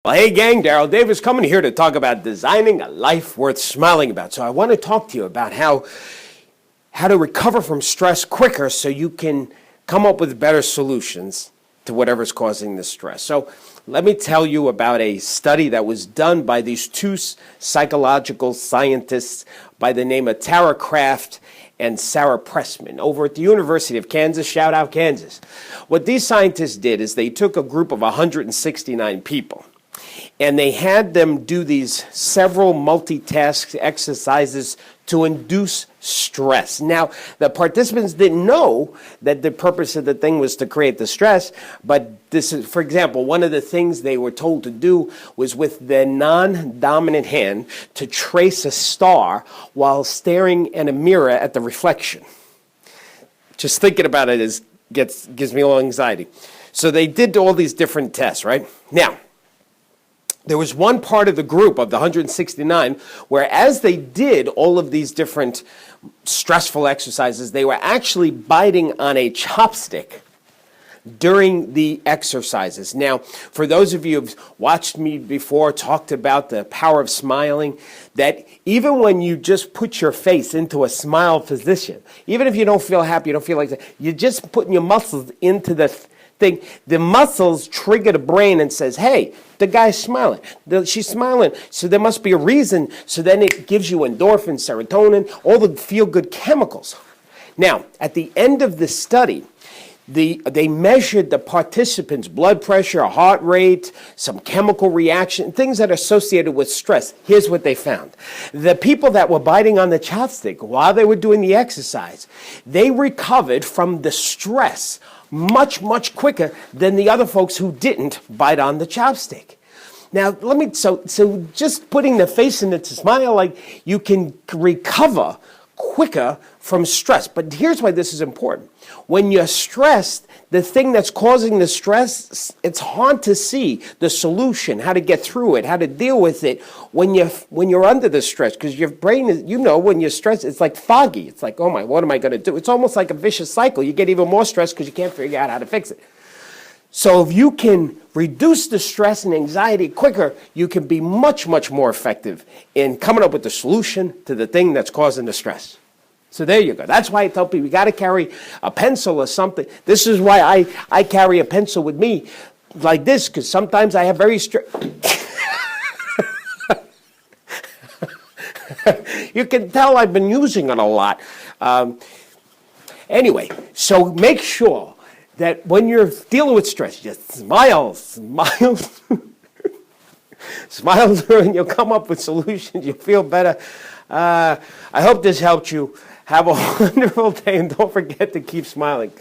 Well, hey gang, Daryl Davis coming here to talk about designing a life worth smiling about. So I want to talk to you about how to recover from stress quicker so you can come up with better solutions to whatever's causing the stress. So let me tell you about a study that was done by these two psychological scientists by the name of Tara Kraft and Sarah Pressman over at the University of Kansas. Shout out Kansas. What these scientists did is they took a group of 169 people and they had them do these several multitask exercises to induce stress. Now, the participants didn't know that the purpose of the thing was to create the stress, but this is, for example, one of the things they were told to do was with the non-dominant hand to trace a star while staring in a mirror at the reflection. Just thinking about it gives me a little anxiety. So they did all these different tests, right? Now, there was one part of the group of the 169 where as they did all of these different stressful exercises, they were actually biting on a chopstick during the exercises. Now, for those of you who've watched me before, talked about the power of smiling, that even when you just put your face into a smile position, even if you don't feel happy, you don't feel like that, you're just putting your muscles into the thing, the muscles trigger the brain and says, hey, the guy's smiling, she's smiling, so there must be a reason. So then it gives you endorphin, serotonin, all the feel-good chemicals. Now, at the end of the study, they measured the participants' blood pressure, heart rate, some chemical reaction, things that are associated with stress. Here's what they found. The people that were biting on the chopstick while they were doing the exercise, they recovered from the stress much, much quicker than the other folks who didn't bite on the chopstick. Now, so just putting the face in it to smile, like you can recover quicker from stress. But here's why this is important. When you're stressed, the thing that's causing the stress, it's hard to see the solution, how to get through it, how to deal with it when you're under the stress, because your brain is, when you're stressed, it's like foggy. It's like, oh my, what am I going to do? It's almost like a vicious cycle. You get even more stressed because you can't figure out how to fix it. So if you can reduce the stress and anxiety quicker, you can be much, much more effective in coming up with the solution to the thing that's causing the stress. So there you go. That's why I tell people you got to carry a pencil or something. This is why I carry a pencil with me like this, because sometimes I have very you can tell I've been using it a lot. Anyway, so make sure that when you're dealing with stress, just smile, smile. Smiles, and you'll come up with solutions. You'll feel better. I hope this helped you. Have a wonderful day, and don't forget to keep smiling.